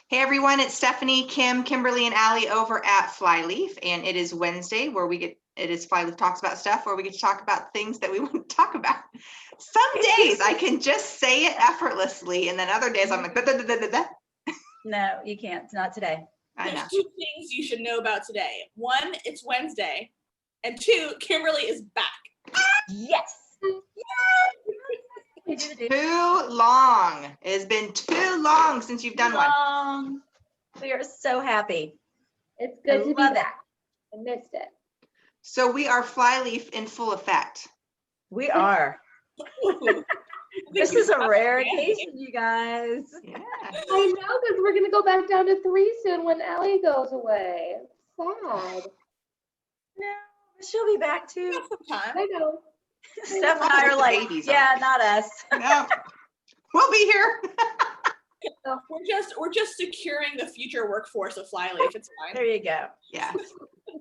Hey everyone, it's Stephanie, Kim, Kimberly, and Allie over at Flyleaf, and it is Wednesday where it is Flyleaf Talks About Stuff, where we get to talk about things that we want to talk about. Some days I can just say it effortlessly, and then other days I'm like, da, da, da, da, da. No, you can't. It's not today. I know. There's two things you should know about today. One, it's Wednesday, and two, Kimberly is back. Yes. Too long. It has been too long since you've done one. We are so happy. It's good to be love it. back. I missed it. So we are Flyleaf in full effect. We are. This is a rare occasion, you guys. Yeah. I know, because we're gonna go back down to 3 soon when Allie goes away. It's sad. No, she'll be back too. Sometime. I know. Steph and I are like, Babies yeah, on. not us. No, we'll be here. We're just securing the future workforce of Flyleaf. It's fine. There you go. Yeah.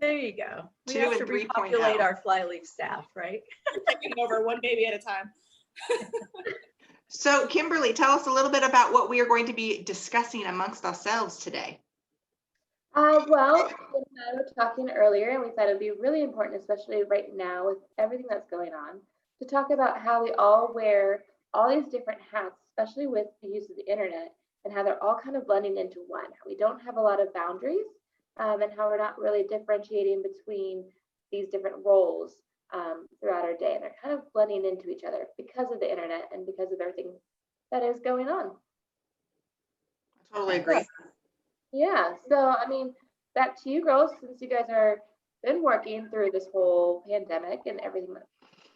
There you go. We 2 have and to 3.0. repopulate our Flyleaf staff, right? Taking over one baby at a time. So Kimberly, tell us a little bit about what we are going to be discussing amongst ourselves today. Well, Kim and I were talking earlier, and we thought it'd be really important, especially right now with everything that's going on, to talk about how we all wear all these different hats, especially with the use of the internet, and how they're all kind of blending into one. How we don't have a lot of boundaries, and how we're not really differentiating between these different roles throughout our day. And they're kind of blending into each other because of the internet and because of everything that is going on. I totally agree. Yeah, so I mean, back to you girls, since you guys are been working through this whole pandemic and everything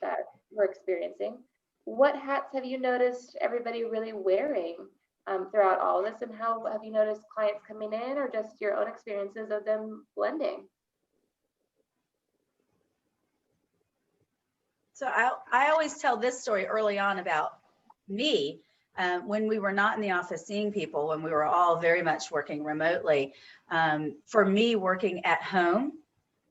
that we're experiencing, what hats have you noticed everybody really wearing throughout all of this, and how have you noticed clients coming in, or just your own experiences of them blending? So I always tell this story early on about me. When we were not in the office seeing people, when we were all very much working remotely, for me, working at home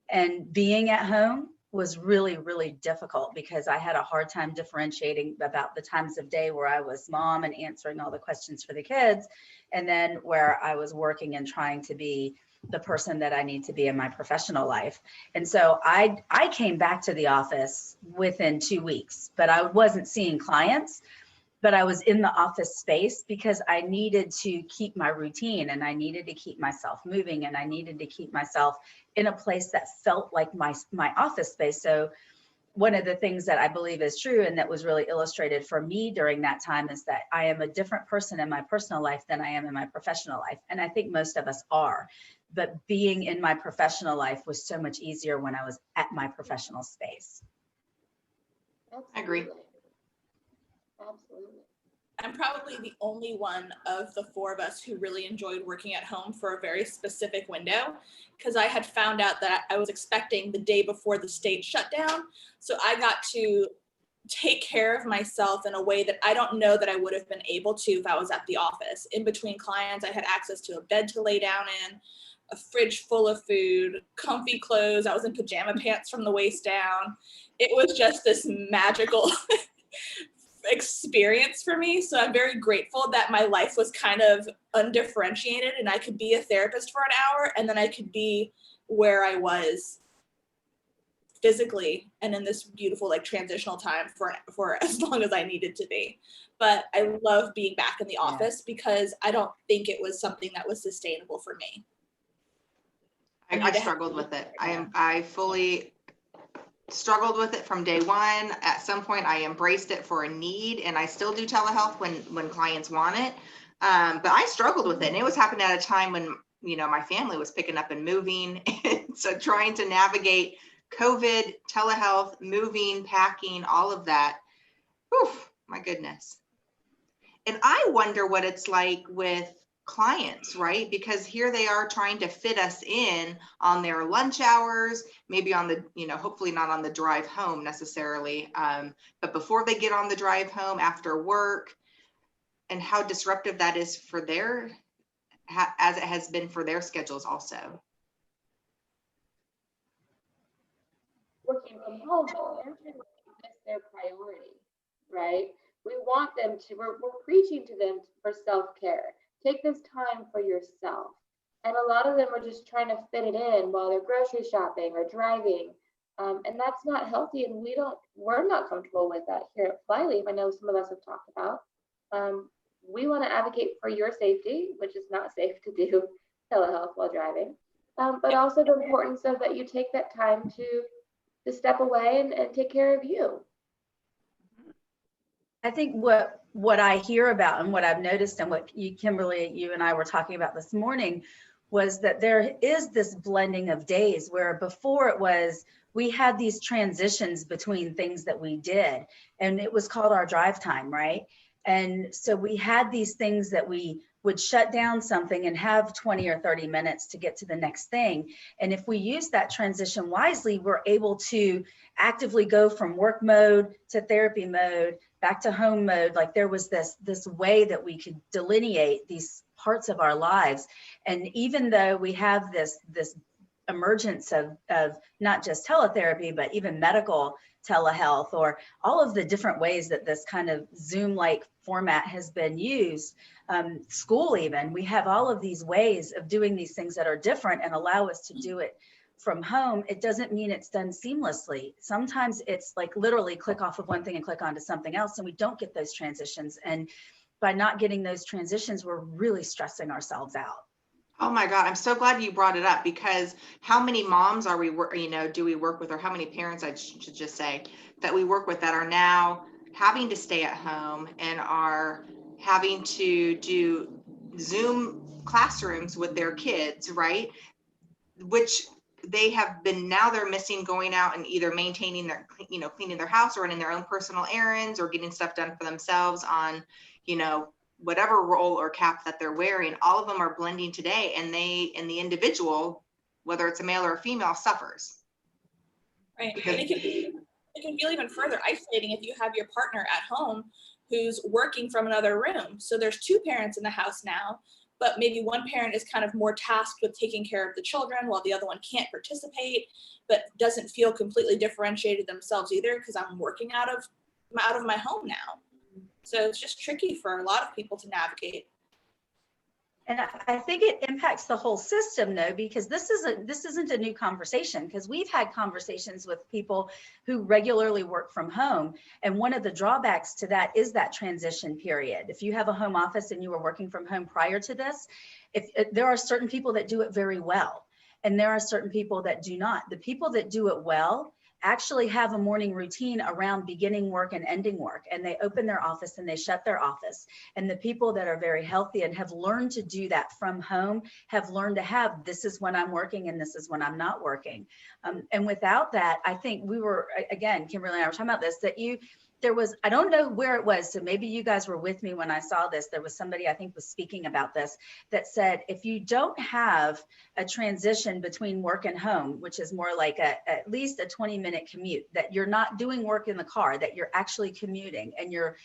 and being at home was really, really difficult because I had a hard time differentiating about the times of day where I was mom and answering all the questions for the kids, and then where I was working and trying to be the person that I need to be in my professional life. And so I came back to the office within 2 weeks, but I wasn't seeing clients. But I was in the office space because I needed to keep my routine, and I needed to keep myself moving, and I needed to keep myself in a place that felt like my office space. So one of the things that I believe is true and that was really illustrated for me during that time is that I am a different person in my personal life than I am in my professional life. And I think most of us are. But being in my professional life was so much easier when I was at my professional space. Absolutely. I agree. Absolutely. I'm probably the only one of the 4 of us who really enjoyed working at home for a very specific window, because I had found out that I was expecting the day before the state shut down. So I got to take care of myself in a way that I don't know that I would have been able to if I was at the office. In between clients, I had access to a bed to lay down in, a fridge full of food, comfy clothes. I was in pajama pants from the waist down. It was just this magical experience for me. So I'm very grateful that my life was kind of undifferentiated, and I could be a therapist for an hour, and then I could be where I was physically and in this beautiful like transitional time for as long as I needed to be. But I love being back in the office because I don't think it was something that was sustainable for me. I struggled with it. I fully struggled with it from day one. At some point I embraced it for a need, and I still do telehealth when clients want it. But I struggled with it, and it was happening at a time when, you know, my family was picking up and moving. And so trying to navigate COVID, telehealth, moving, packing, all of that. Whew, my goodness. And I wonder what it's like with clients, right? Because here they are trying to fit us in on their lunch hours, maybe on the, you know, hopefully not on the drive home necessarily, but before they get on the drive home, after work, and how disruptive that is for their, as it has been for their schedules also. Working from home, but they're trying to make this their priority, right? We want them to, we're preaching to them for self-care. take this time for yourself. And a lot of them are just trying to fit it in while they're grocery shopping or driving. And that's not healthy. And we're not comfortable with that here at Flyleaf. I know some of us have talked about. We want to advocate for your safety, which is not safe to do telehealth while driving. But also the importance of that you take that time to step away and take care of you. I think what I hear about and what I've noticed and what you, Kimberly, you and I were talking about this morning was that there is this blending of days where before it was, we had these transitions between things that we did, and it was called our drive time, right? And so we had these things that we would shut down something and have 20 or 30 minutes to get to the next thing. And if we use that transition wisely, we're able to actively go from work mode to therapy mode, back to home mode. Like there was this way that we could delineate these parts of our lives. And even though we have this emergence of not just teletherapy, but even medical telehealth, or all of the different ways that this kind of Zoom-like format has been used, school even, we have all of these ways of doing these things that are different and allow us to do it from home. It doesn't mean it's done seamlessly. Sometimes it's like literally click off of one thing and click onto something else, and we don't get those transitions. And by not getting those transitions, we're really stressing ourselves out. Oh my God, I'm so glad you brought it up, because how many moms are we, do we work with, or how many parents, I should just say, that we work with that are now having to stay at home and are having to do Zoom classrooms with their kids, right? Which they have been, now they're missing going out and either maintaining their, cleaning their house or running their own personal errands or getting stuff done for themselves on, whatever role or cap that they're wearing. All of them are blending today, and the individual, whether it's a male or a female, suffers. Right. And it can feel even further isolating if you have your partner at home who's working from another room. So there's two parents in the house now, but maybe one parent is kind of more tasked with taking care of the children while the other one can't participate, but doesn't feel completely differentiated themselves either, because I'm working out of my home now. So it's just tricky for a lot of people to navigate. And I think it impacts the whole system, though, because this isn't a new conversation, because we've had conversations with people who regularly work from home. And one of the drawbacks to that is that transition period. If you have a home office and you were working from home prior to this, there are certain people that do it very well, and there are certain people that do not. The people that do it well actually have a morning routine around beginning work and ending work, and they open their office and they shut their office. And the people that are very healthy and have learned to do that from home have learned to have, this is when I'm working and this is when I'm not working. And without that, I think we were, again, Kimberly and I were talking about this, that there was, I don't know where it was, so maybe you guys were with me when I saw this. There was somebody I think was speaking about this that said, if you don't have a transition between work and home, which is more like at least a 20-minute commute, that you're not doing work in the car, that you're actually commuting and you're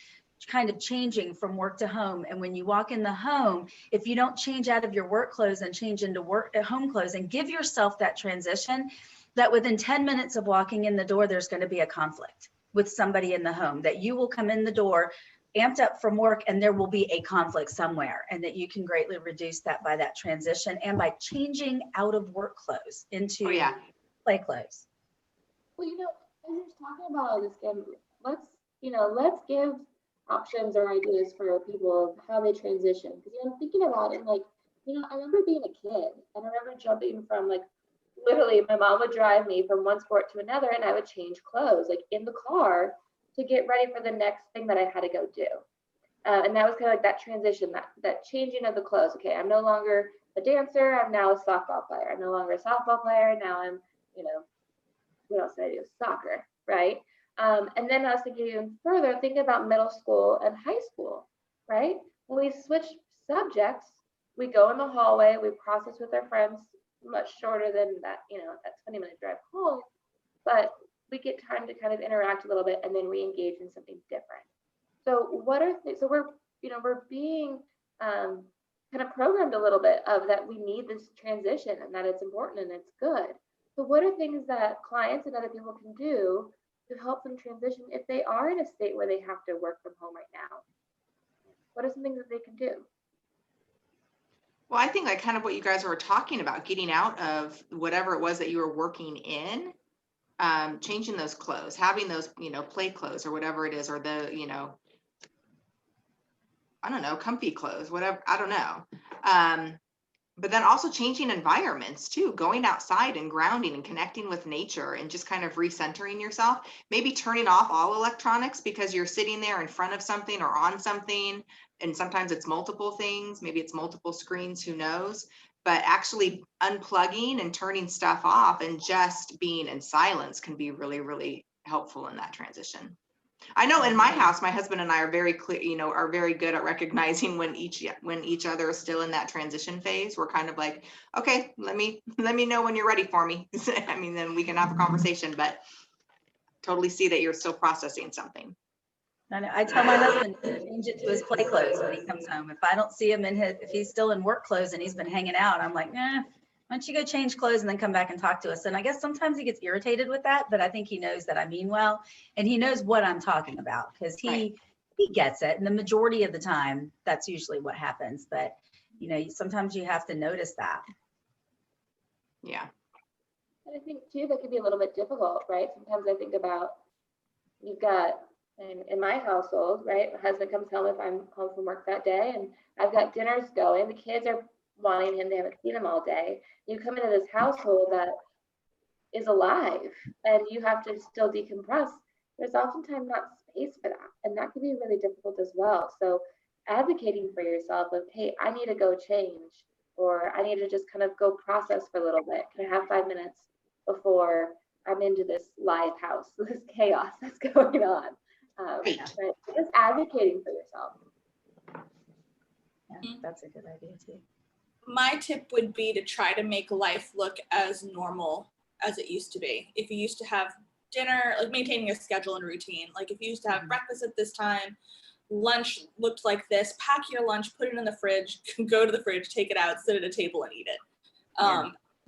kind of changing from work to home. And when you walk in the home, if you don't change out of your work clothes and change into home clothes and give yourself that transition, that within 10 minutes of walking in the door, there's going to be a conflict with somebody in the home, that you will come in the door amped up from work and there will be a conflict somewhere, and that you can greatly reduce that by that transition and by changing out of work clothes into play clothes. Well, as you're talking about all this, Kim, let's give options or ideas for people of how they transition. Because I'm thinking about it, like, I remember being a kid and I remember jumping from literally, my mom would drive me from one sport to another, and I would change clothes in the car to get ready for the next thing that I had to go do. And that was kind of like that transition, that changing of the clothes. Okay, I'm no longer a dancer. I'm now a softball player. I'm no longer a softball player. Now I'm, what else did I do? Soccer, right? And then I was thinking even further, thinking about middle school and high school, right? When we switch subjects, we go in the hallway, we process with our friends, much shorter than that, that 20-minute drive home, but we get time to kind of interact a little bit and then re-engage in something different. So what are things, so we're being kind of programmed a little bit of that we need this transition and that it's important and it's good. So what are things that clients and other people can do to help them transition if they are in a state where they have to work from home right now? What are some things that they can do? Well, I think like kind of what you guys were talking about, getting out of whatever it was that you were working in, changing those clothes, having those, play clothes or whatever it is, or the, I don't know, comfy clothes, whatever, I don't know. But then also changing environments too, going outside and grounding and connecting with nature and just kind of recentering yourself, maybe turning off all electronics because you're sitting there in front of something or on something. And sometimes it's multiple things, maybe it's multiple screens, who knows, but actually unplugging and turning stuff off and just being in silence can be really, really helpful in that transition. I know in my house, my husband and I are very clear, are very good at recognizing when each other is still in that transition phase. We're kind of like, okay, let me know when you're ready for me. I mean, then we can have a conversation, but totally see that you're still processing something. I tell my husband to change it to his play clothes when he comes home. If I don't see him if he's still in work clothes and he's been hanging out, I'm like, why don't you go change clothes and then come back and talk to us? And I guess sometimes he gets irritated with that, but I think he knows that I mean well, and he knows what I'm talking about because he gets it. And the majority of the time, that's usually what happens. But, sometimes you have to notice that. Yeah. And I think too, that could be a little bit difficult, right? Sometimes I think about, you've got, in my household, right? My husband comes home if I'm home from work that day, and I've got dinners going. The kids are wanting him. They haven't seen him all day. You come into this household that is alive, and you have to still decompress. There's oftentimes not space for that, and that can be really difficult as well. So advocating for yourself of, hey, I need to go change, or I need to just kind of go process for a little bit. Can I have 5 minutes before I'm into this live house, this chaos that's going on? But just advocating for yourself. Yeah, that's a good idea too. My tip would be to try to make life look as normal as it used to be. If you used to have dinner, like maintaining a schedule and routine, like if you used to have breakfast at this time, lunch looked like this, pack your lunch, put it in the fridge, go to the fridge, take it out, sit at a table and eat it.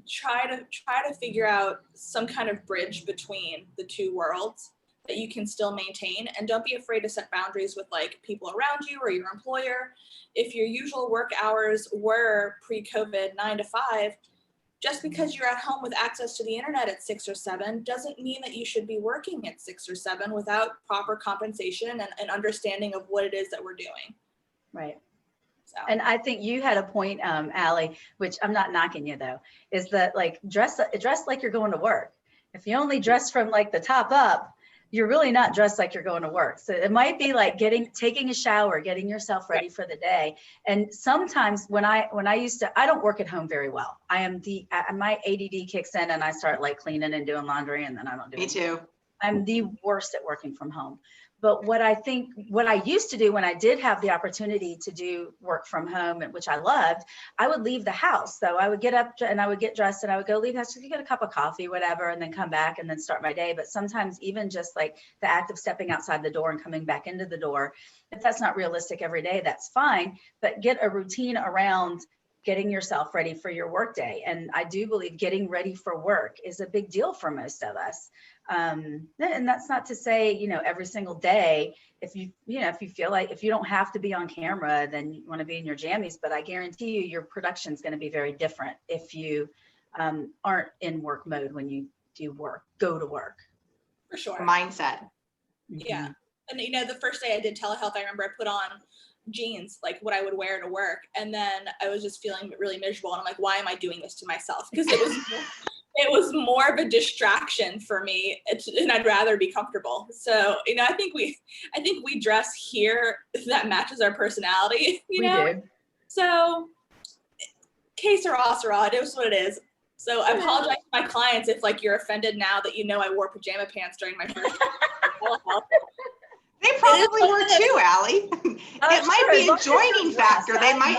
Try to figure out some kind of bridge between the two worlds that you can still maintain, and don't be afraid to set boundaries with like people around you or your employer. If your usual work hours were pre-COVID 9 to 5, just because you're at home with access to the internet at 6 or 7 doesn't mean that you should be working at 6 or 7 without proper compensation and understanding of what it is that we're doing. Right. So. And I think you had a point, Allie, which I'm not knocking you though, is that like dress like you're going to work. If you only dress from like the top up, you're really not dressed like you're going to work. So it might be like taking a shower, getting yourself ready for the day. And sometimes when I don't work at home very well. My ADD kicks in and I start like cleaning and doing laundry, and then I don't do it. Me too. I'm the worst at working from home. But what I used to do when I did have the opportunity to do work from home, which I loved, I would leave the house. So I would get up and I would get dressed and I would go leave the house, get a cup of coffee, whatever, and then come back and then start my day. But sometimes even just like the act of stepping outside the door and coming back into the door, if that's not realistic every day, that's fine. But get a routine around getting yourself ready for your workday. And I do believe getting ready for work is a big deal for most of us. And that's not to say, every single day, if you feel like if you don't have to be on camera, then you want to be in your jammies, but I guarantee you your production is going to be very different if you aren't in work mode when you go to work. For sure. Mindset. Yeah. And the first day I did telehealth, I remember I put on jeans, like what I would wear to work. And then I was just feeling really miserable. And I'm like, why am I doing this to myself? Because it was more of a distraction for me, and I'd rather be comfortable. So, I think we dress here that matches our personality, We do. So, que sera, sera, it is what it is. So I apologize to my clients if like you're offended now that I wore pajama pants during my first telehealth. They probably were too, Allie. It might be a joining factor. They might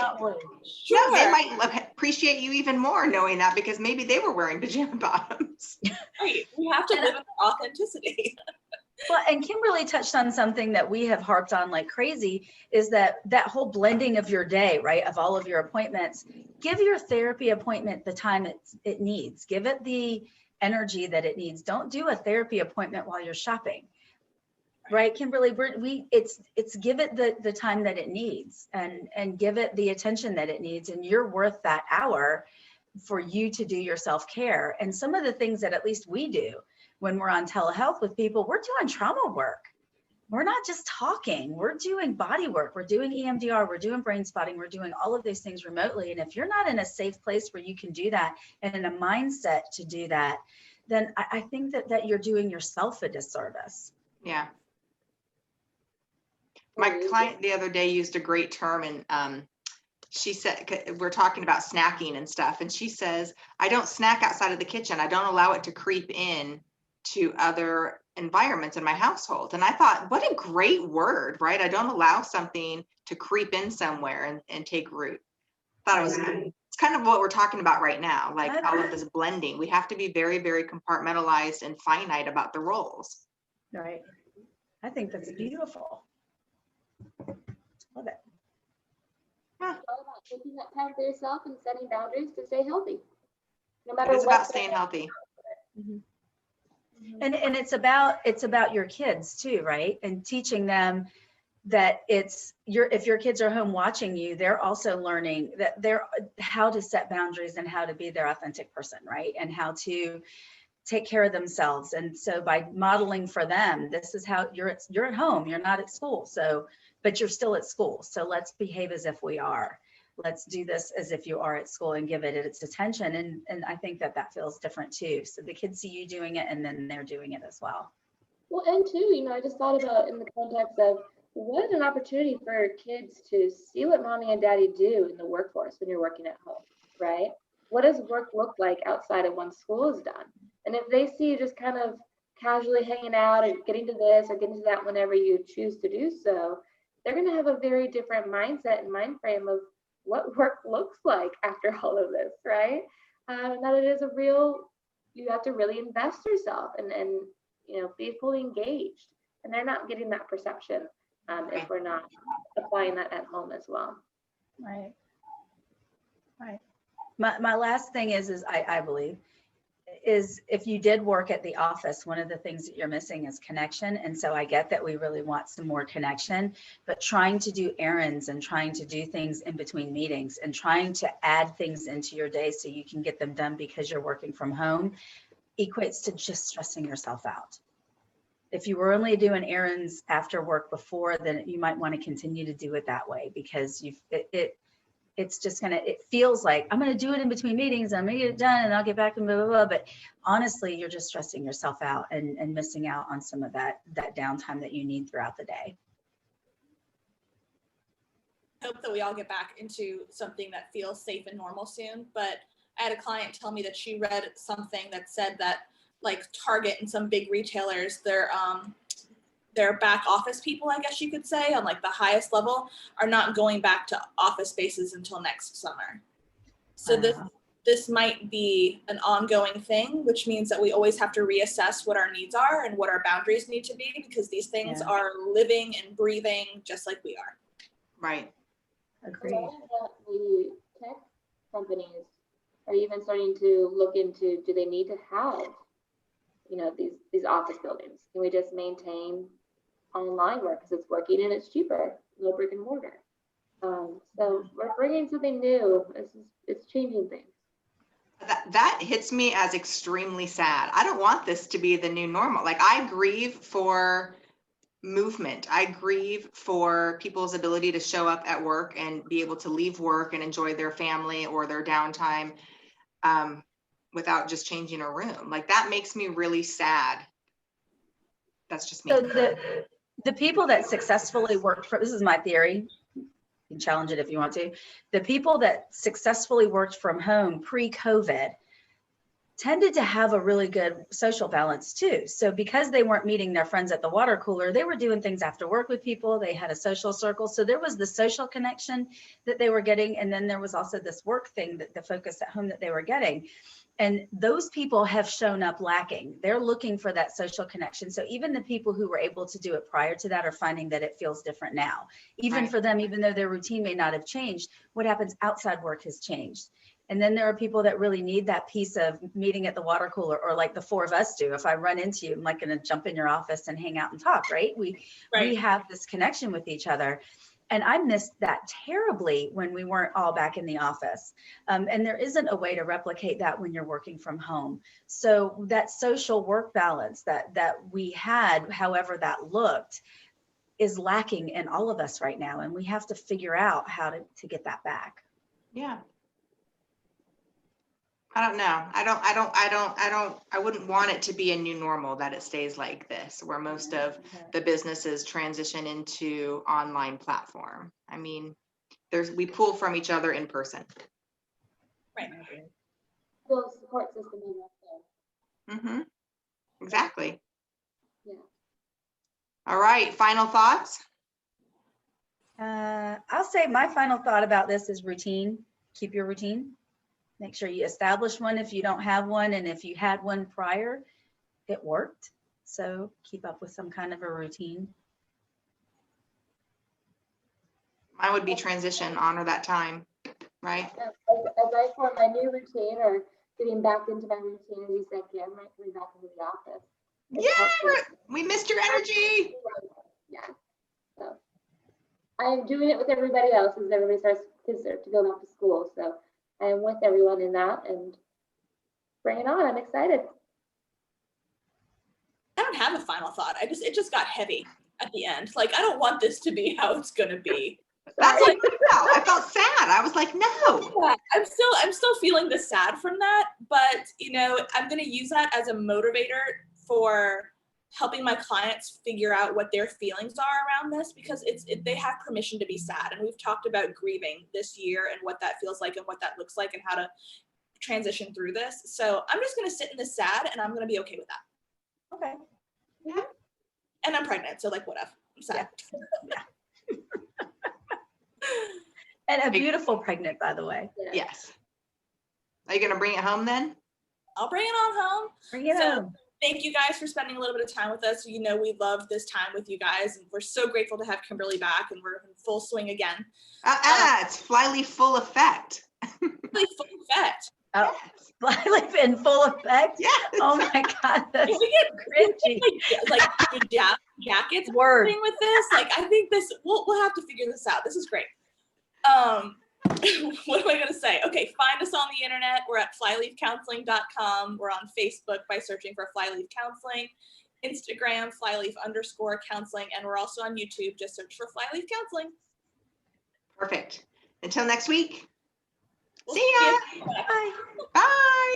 appreciate you even more knowing that, because maybe they were wearing pajama bottoms. Right. We have to live with authenticity. Well, and Kimberly touched on something that we have harped on like crazy, is that whole blending of your day, right? Of all of your appointments. Give your therapy appointment the time it needs. Give it the energy that it needs. Don't do a therapy appointment while you're shopping. Right, Kimberly, it's give it the time that it needs and give it the attention that it needs, and you're worth that hour for you to do your self-care. And some of the things that at least we do when we're on telehealth with people, we're doing trauma work. We're not just talking, we're doing body work, we're doing EMDR, we're doing brain spotting, we're doing all of those things remotely. And if you're not in a safe place where you can do that and in a mindset to do that, then I think that you're doing yourself a disservice. Yeah. My client the other day used a great term, and she said, we're talking about snacking and stuff, and she says, I don't snack outside of the kitchen. I don't allow it to creep in to other environments in my household. And I thought, what a great word, right? I don't allow something to creep in somewhere and take root. Thought it was, it's kind of what we're talking about right now, like all of this blending. We have to be very, very compartmentalized and finite about the roles. Right. I think that's beautiful. Love it. It's all about taking that time for yourself and setting boundaries to stay healthy. No matter It's what. about staying healthy. Mm-hmm. And it's about your kids too, right? And teaching them that if your kids are home watching you, they're also learning that how to set boundaries and how to be their authentic person, right? And how to take care of themselves. And so by modeling for them, this is how you're at home, you're not at school. So, but you're still at school. So let's behave as if we are. Let's do this as if you are at school and give it its attention. And I think that feels different too. So the kids see you doing it and then they're doing it as well. Well, and too, I just thought about in the context of what an opportunity for kids to see what mommy and daddy do in the workforce when you're working at home, right? What does work look like outside of when school is done? And if they see you just kind of casually hanging out and getting to this or getting to that whenever you choose to do so, they're going to have a very different mindset and mind frame of what work looks like after all of this, right? And that it is you have to really invest yourself and be fully engaged. And they're not getting that perception if we're not applying that at home as well. Right. Right. My last thing is I believe, is if you did work at the office, one of the things that you're missing is connection. And so I get that we really want some more connection, but trying to do errands and trying to do things in between meetings and trying to add things into your day so you can get them done because you're working from home equates to just stressing yourself out. If you were only doing errands after work before, then you might want to continue to do it that way because it's just it feels like I'm going to do it in between meetings. I'm going to get it done and I'll get back and blah, blah, blah. But honestly, you're just stressing yourself out and missing out on some of that downtime that you need throughout the day. I hope that we all get back into something that feels safe and normal soon. But I had a client tell me that she read something that said that like Target and some big retailers, their back office people, I guess you could say, on like the highest level, are not going back to office spaces until next summer. So this might be an ongoing thing, which means that we always have to reassess what our needs are and what our boundaries need to be, because these things are living and breathing just like we are. Right. Agreed. The tech companies are even starting to look into, do they need to have, these office buildings? Can we just maintain online work because it's working and it's cheaper, no brick and mortar? So we're bringing something new. It's changing things. That hits me as extremely sad. I don't want this to be the new normal. Like, I grieve for movement. I grieve for people's ability to show up at work and be able to leave work and enjoy their family or their downtime without just changing a room. Like, that makes me really sad. That's just me. So the people that successfully worked from, this is my theory, you can challenge it if you want to, the people that successfully worked from home pre-COVID tended to have a really good social balance too. So because they weren't meeting their friends at the water cooler, they were doing things after work with people. They had a social circle. So there was the social connection that they were getting. And then there was also this work thing, that the focus at home that they were getting. And those people have shown up lacking. They're looking for that social connection. So even the people who were able to do it prior to that are finding that it feels different now. Even for them, even though their routine may not have changed, what happens outside work has changed. And then there are people that really need that piece of meeting at the water cooler, or like the four of us do. If I run into you, I'm like going to jump in your office and hang out and talk, right? We have this connection with each other. And I missed that terribly when we weren't all back in the office. And there isn't a way to replicate that when you're working from home. So that social work balance that we had, however that looked, is lacking in all of us right now. And we have to figure out how to get that back. Yeah. I don't know. I wouldn't want it to be a new normal that it stays like this, where most of the businesses transition into online platform. I mean, we pull from each other in person. Right. Build support system in there. Mm-hmm. Exactly. Yeah. All right. Final thoughts? I'll say my final thought about this is routine. Keep your routine. Make sure you establish one if you don't have one. And if you had one prior, it worked. So keep up with some kind of a routine. Mine would be transition, honor that time, right? As I form my new routine, or getting back into my routine, as you said, Kim, right, coming back into the office. Yeah, we missed your energy. Yeah. So I am doing it with everybody else as everybody starts, kids start to go back to school. So I am with everyone in that, and bring it on. I'm excited. I don't have a final thought. It just got heavy at the end. Like, I don't want this to be how it's gonna be. That's like, no, I felt sad. I was like, no. Yeah, I'm still feeling the sad from that, but you know, I'm gonna use that as a motivator for helping my clients figure out what their feelings are around this, because they have permission to be sad. And we've talked about grieving this year and what that feels like and what that looks like and how to transition through this. So I'm just gonna sit in the sad, and I'm gonna be okay with that. Okay. Yeah. And I'm pregnant, so like whatever. I'm sad. Yeah. And a beautiful pregnant, by the way. Yeah. Yes. Are you going to bring it home then? I'll bring it on home. Bring it home. Thank you guys for spending a little bit of time with us. You know, we love this time with you guys, and we're so grateful to have Kimberly back, and we're in full swing again. It's Flyleaf full effect. Really full effect. Oh, Flyleaf in full effect. Yeah. Oh my God, that's If we get cringy. like jackets Word. thing with this, like I think this we'll have to figure this out. This is great. What am I gonna say? Okay, find us on the internet. We're at flyleafcounseling.com. We're on Facebook by searching for Flyleaf Counseling, Instagram Flyleaf_counseling, and we're also on YouTube. Just search for Flyleaf Counseling. Perfect. Until next week. We'll See ya. you. Bye. Bye.